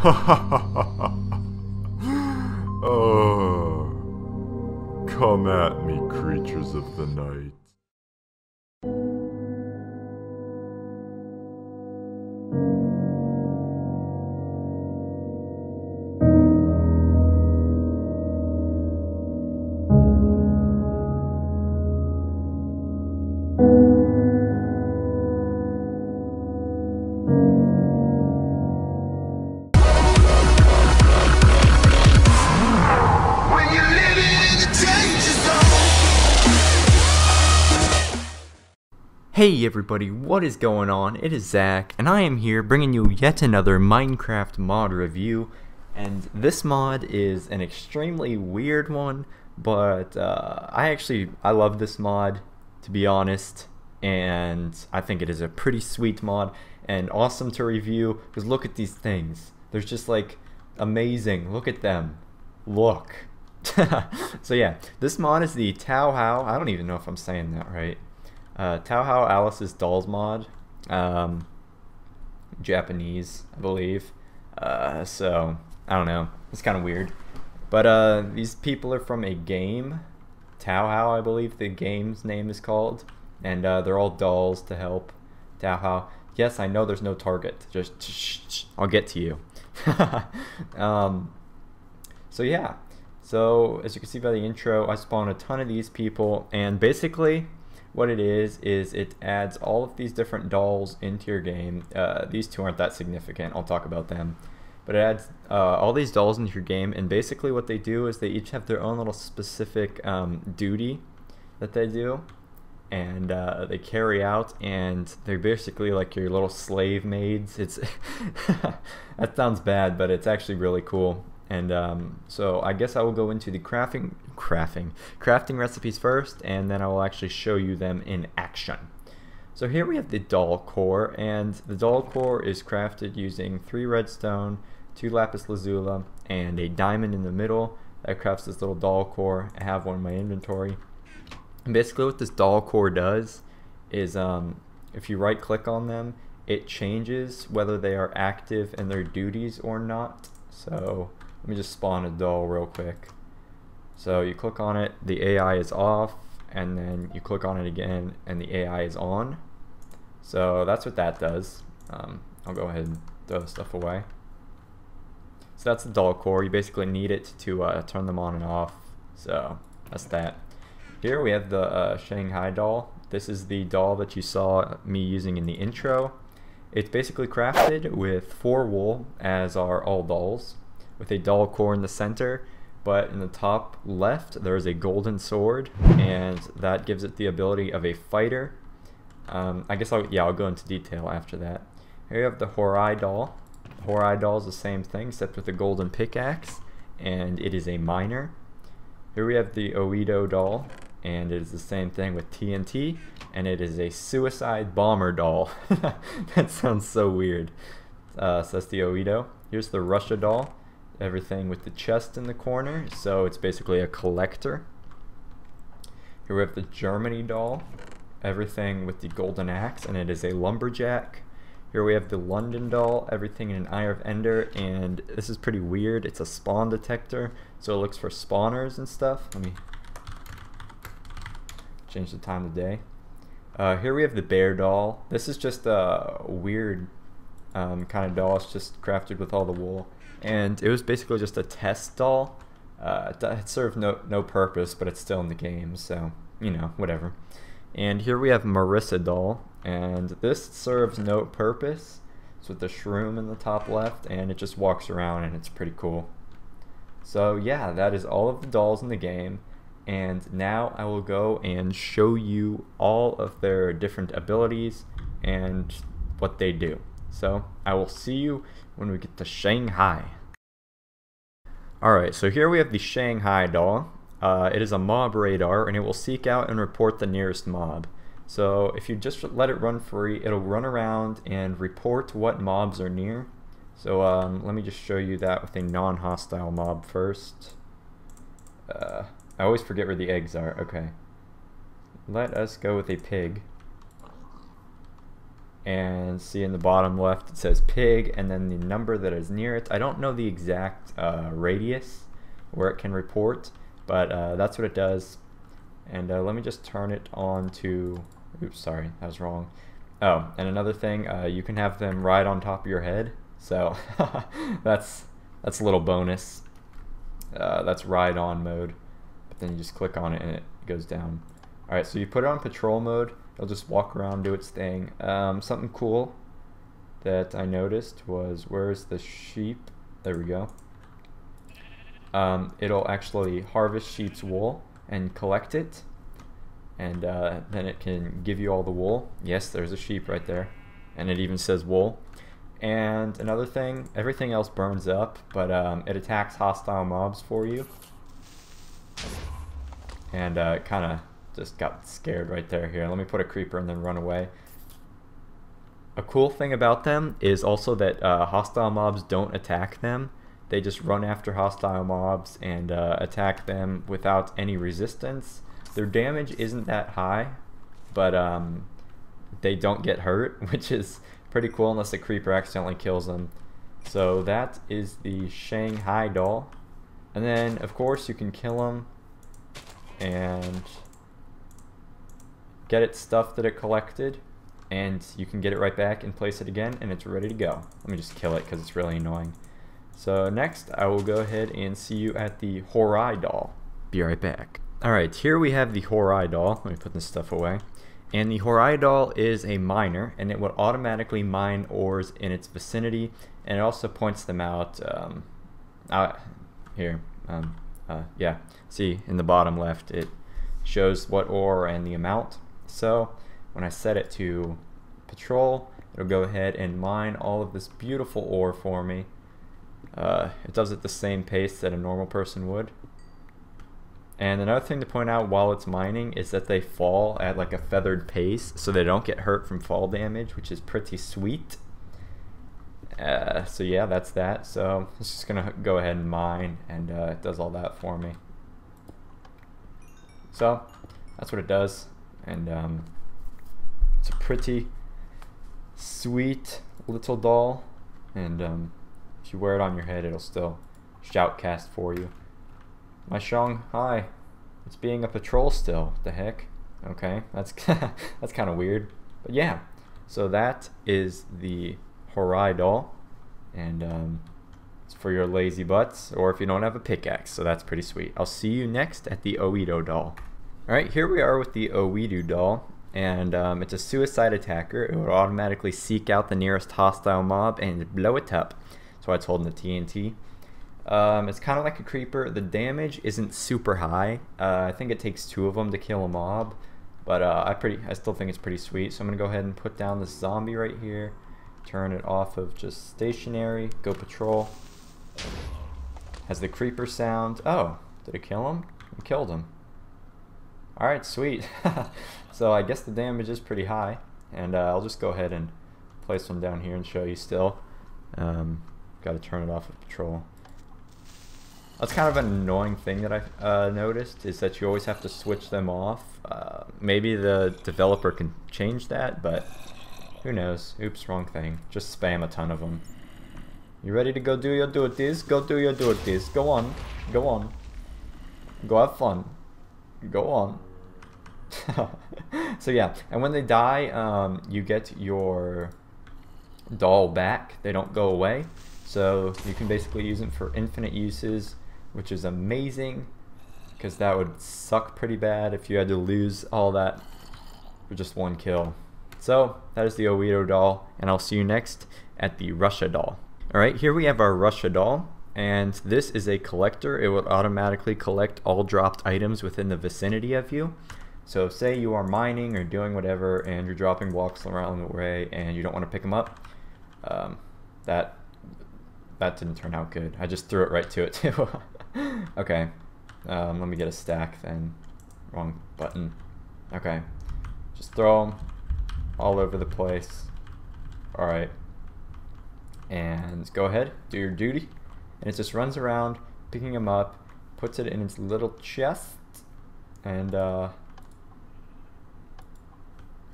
Oh, come at me, creatures of the night. Hey everybody, what is going on? It is Zach, and I am here bringing you yet another Minecraft mod review. And this mod is an extremely weird one, but I love this mod, to be honest, and I think it is a pretty sweet mod and awesome to review, because look at these things. They're just like amazing. Look at them. Look. So yeah, this mod is the Touhou. I don't even know if I'm saying that right. Touhou Alice's Dolls mod, Japanese, I believe. So I don't know. It's kind of weird. But these people are from a game, Touhou, I believe the game's name is called, and they're all dolls to help Touhou. Yes, I know there's no target. Just shh, I'll get to you. So yeah. So as you can see by the intro, I spawned a ton of these people, and basically what it is it adds all of these different dolls into your game. These two aren't that significant, I'll talk about them. But it adds all these dolls into your game, and basically what they do is they each have their own little specific duty that they do, and they carry out, and they're basically like your little slave maids. It's that sounds bad, but it's actually really cool. And so I guess I will go into the crafting recipes first, and then I will actually show you them in action. So here we have the doll core, and the doll core is crafted using 3 redstone, 2 lapis lazuli, and a diamond in the middle. That crafts this little doll core. I have one in my inventory. And basically what this doll core does is if you right click on them, it changes whether they are active in their duties or not. So let me just spawn a doll real quick. So you click on it, the AI is off, and then you click on it again and the AI is on. So that's what that does. I'll go ahead and throw the stuff away. So that's the doll core. You basically need it to turn them on and off. So that's that. Here we have the Shanghai Doll. This is the doll that you saw me using in the intro. It's basically crafted with 4 wool, as are all dolls, with a doll core in the center, but in the top left there is a golden sword, and that gives it the ability of a fighter. I guess I'll go into detail after that. Here you have the Horrea Doll. The Horrea Doll is the same thing except with a golden pickaxe, and it is a miner. Here we have the Oiedo Doll, and it is the same thing with TNT, and it is a suicide bomber doll. That sounds so weird. So that's the Oiedo. Here's the Russia Doll. Everything with the chest in the corner, so it's basically a collector. Here we have the Germany Doll, everything with the golden axe, and it is a lumberjack. Here we have the London Doll, everything in an Eye of Ender, and this is pretty weird. It's a spawn detector, so it looks for spawners and stuff. Let me change the time of day. Here we have the Bear Doll. This is just a weird kind of doll. It's just crafted with all the wool. And it was basically just a test doll. It served no purpose, but it's still in the game, so, you know, whatever. And here we have Marissa Doll, and this serves no purpose. It's with the shroom in the top left, and it just walks around, and it's pretty cool. So yeah, that is all of the dolls in the game, and now I will go and show you all of their different abilities and what they do. So I will see you when we get to Shanghai. Alright, so here we have the Shanghai Doll. It is a mob radar, and it will seek out and report the nearest mob. So if you just let it run free, it'll run around and report what mobs are near. So let me just show you that with a non-hostile mob first. I always forget where the eggs are. Okay. Let us go with a pig. and see in the bottom left it says pig and then the number that is near it. I don't know the exact radius where it can report, but that's what it does. And let me just turn it on to, oops, sorry, that was wrong. Oh, and another thing, you can have them ride on top of your head, so that's a little bonus. That's ride on mode, but then you just click on it and it goes down. Alright, so you put it on patrol mode, it'll just walk around, do its thing. Something cool that I noticed was, where's the sheep? There we go. It'll actually harvest sheep's wool and collect it, and then it can give you all the wool. Yes, there's a sheep right there, and it even says wool. And another thing, everything else burns up, but it attacks hostile mobs for you. And kind of just got scared right there. Here, let me put a creeper and then run away. A cool thing about them is also that hostile mobs don't attack them. They just run after hostile mobs and attack them without any resistance. Their damage isn't that high, but they don't get hurt, which is pretty cool unless a creeper accidentally kills them. So that is the Shanghai Doll. And then, of course, you can kill them and get its stuff that it collected, and you can get it right back and place it again, and it's ready to go. Let me just kill it because it's really annoying. So next, I will go ahead and see you at the Horrea Doll. Be right back. Alright, here we have the Horrea Doll. Let me put this stuff away. And the Horrea Doll is a miner, and it will automatically mine ores in its vicinity, and it also points them out here. Yeah, see in the bottom left it shows what ore and the amount. So when I set it to patrol, it'll go ahead and mine all of this beautiful ore for me. It does it the same pace that a normal person would. And another thing to point out while it's mining is that they fall at like a feathered pace, so they don't get hurt from fall damage, which is pretty sweet. So yeah, that's that. So it's just gonna go ahead and mine, and it does all that for me. So that's what it does, and it's a pretty sweet little doll, and if you wear it on your head, it'll still shoutcast for you. My Shanghai, it's being a patrol still. What the heck? Okay, that's that's kind of weird, but yeah. So that is the Horrea Doll, and it's for your lazy butts, or if you don't have a pickaxe. So that's pretty sweet. I'll see you next at the Oiedo Doll. All right, here we are with the Oiedo Doll, and it's a suicide attacker. It will automatically seek out the nearest hostile mob and blow it up. That's why it's holding the TNT. It's kind of like a creeper. The damage isn't super high. I think it takes 2 of them to kill a mob, but I still think it's pretty sweet. So I'm gonna go ahead and put down this zombie right here, turn it off of just stationary, go patrol. Has the creeper sound. Oh, did it kill him? It killed him. All right, sweet. So I guess the damage is pretty high, and I'll just go ahead and place one down here and show you still. Got to turn it off of patrol. That's kind of an annoying thing that I've noticed, is that you always have to switch them off. Maybe the developer can change that, but who knows? Oops, wrong thing. Just spam a ton of them. You ready to go do your duties? Go do your duties. Go on. Go on. Go have fun. Go on. So yeah, and when they die, you get your doll back. They don't go away. So you can basically use them for infinite uses, which is amazing, because that would suck pretty bad if you had to lose all that for just 1 kill. So that is the Oiedo Doll, and I'll see you next at the Horrea Doll. Alright, here we have our Horrea Doll, and this is a collector. It will automatically collect all dropped items within the vicinity of you. So say you are mining or doing whatever, and you're dropping blocks around the way, and you don't want to pick them up. That didn't turn out good. I just threw it right to it too. Okay, let me get a stack then. Wrong button. Okay, just throw them all over the place. Alright, and go ahead, do your duty. And it just runs around picking them up, puts it in its little chest, and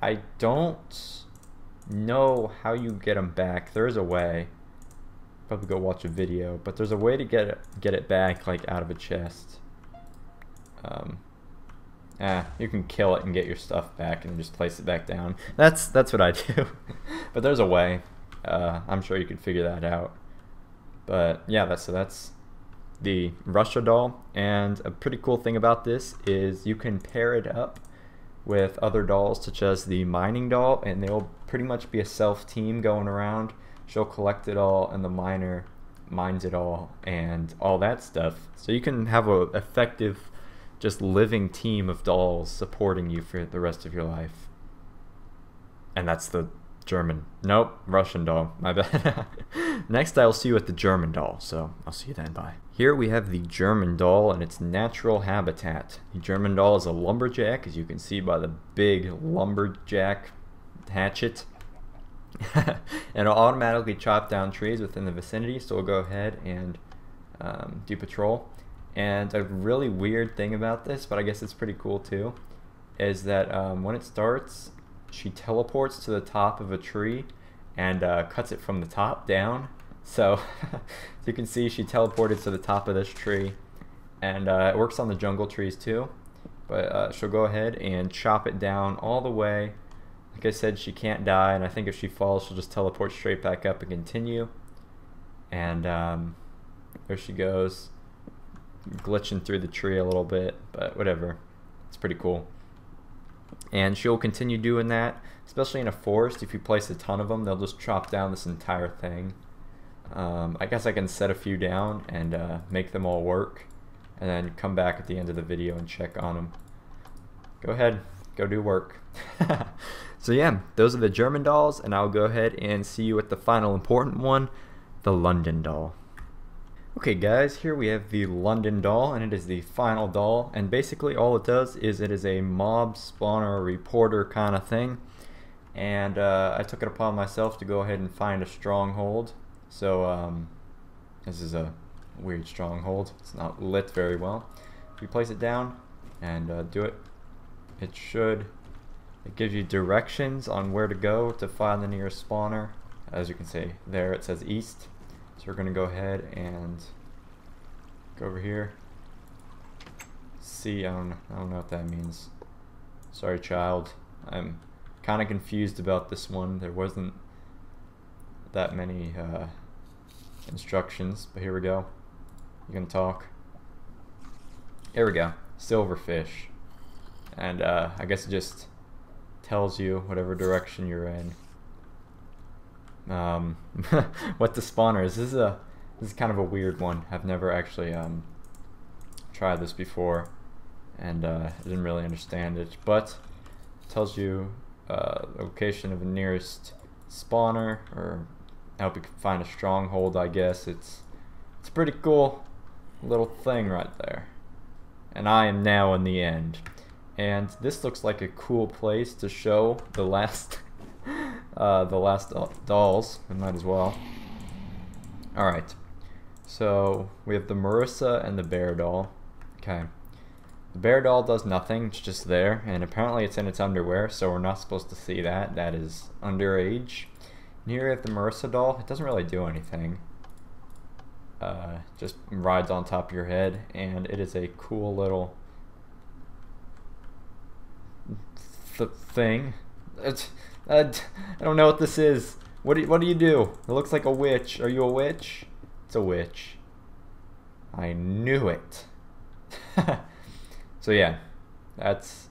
I don't know how you get them back. There is a way. Probably go watch a video, but there's a way to get it back, like out of a chest. You can kill it and get your stuff back and just place it back down. That's what I do. But there's a way. I'm sure you can figure that out. But yeah, that's the Horrea Doll. And a pretty cool thing about this is you can pair it up with other dolls, such as the mining doll, and they'll pretty much be a self-team going around. She'll collect it all, and the miner mines it all, and all that stuff. So you can have a effective, just living team of dolls supporting you for the rest of your life. And that's the Russian doll, my bad. Next I'll see you at the German doll, so I'll see you then, bye. Here we have the German doll in its natural habitat. The German doll is a lumberjack, as you can see by the big lumberjack hatchet. And it'll automatically chop down trees within the vicinity, so we'll go ahead and do patrol. And a really weird thing about this, but I guess it's pretty cool too, is that when it starts, she teleports to the top of a tree and cuts it from the top down. So as you can see, she teleported to the top of this tree, and it works on the jungle trees too. But she'll go ahead and chop it down all the way. Like I said, she can't die, and I think if she falls, she'll just teleport straight back up and continue. And there she goes, glitching through the tree a little bit, but whatever. It's pretty cool. And she'll continue doing that, especially in a forest. If you place a ton of them, they'll just chop down this entire thing. I guess I can set a few down and make them all work, and then come back at the end of the video and check on them. Go ahead, go do work. So yeah, those are the German dolls, and I'll go ahead and see you at the final important one, the London doll. Okay guys, here we have the London doll, and it is the final doll, and basically all it does is it is a mob spawner reporter kind of thing. And I took it upon myself to go ahead and find a stronghold. So this is a weird stronghold. It's not lit very well. If you place it down and do it, it gives you directions on where to go to find the nearest spawner. As you can see there, it says east. So we're going to go ahead and go over here. See, I don't know what that means. Sorry, child. I'm kind of confused about this one. There wasn't that many instructions, but here we go. You can talk. Here we go. Silverfish. And I guess it just tells you whatever direction you're in. What the spawner is. This is kind of a weird one. I've never actually tried this before, and I didn't really understand it, but it tells you location of the nearest spawner, or help you find a stronghold, I guess. It's a pretty cool little thing right there. And I am now in the end, and this looks like a cool place to show the last dolls. We might as well. Alright, so we have the Marissa and the bear doll. Okay, the bear doll does nothing, it's just there, and apparently it's in its underwear, so we're not supposed to see that. That is underage. And here we have the Marissa doll. It doesn't really do anything. Just rides on top of your head, and it is a cool little thing. I don't know what this is. What do you do? It looks like a witch. Are you a witch? It's a witch. I knew it. So yeah, that's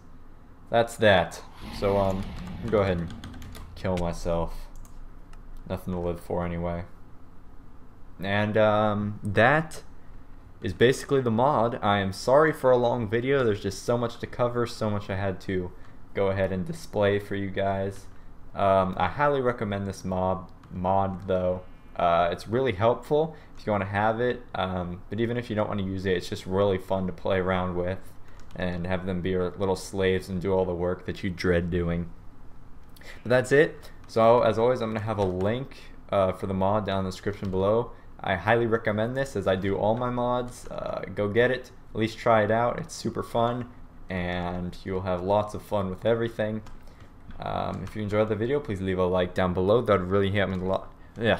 that. So go ahead and kill myself. Nothing to live for anyway. And that is basically the mod. I am sorry for a long video. There's just so much to cover, so much I had to go ahead and display for you guys. I highly recommend this mod though. It's really helpful if you want to have it, but even if you don't want to use it, it's just really fun to play around with and have them be your little slaves and do all the work that you dread doing. But that's it. So as always, I'm going to have a link for the mod down in the description below. I highly recommend this, as I do all my mods. Go get it, at least try it out. It's super fun, and you'll have lots of fun with everything. If you enjoyed the video, please leave a like down below. That would really help me a lot. Ugh.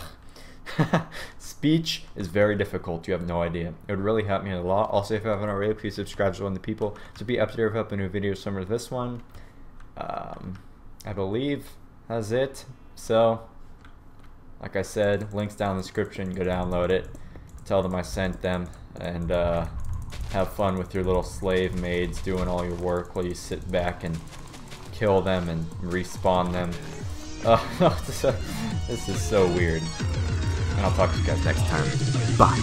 Speech is very difficult. You have no idea. It would really help me a lot. Also, if you haven't already, please subscribe to one of the people to be up to date with uploading new videos similar to this one. I believe that's it. So, like I said, links down in the description. Go download it. Tell them I sent them, and have fun with your little slave maids doing all your work while you sit back and kill them and respawn them. This is so weird. And I'll talk to you guys next time. Bye.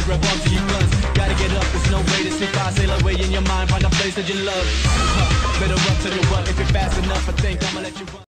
Rub onto your guns. Gotta get up, there's no way to survive. Sail away in your mind, find a place that you love. Better run to the run. If you're fast enough, I think I'ma let you run.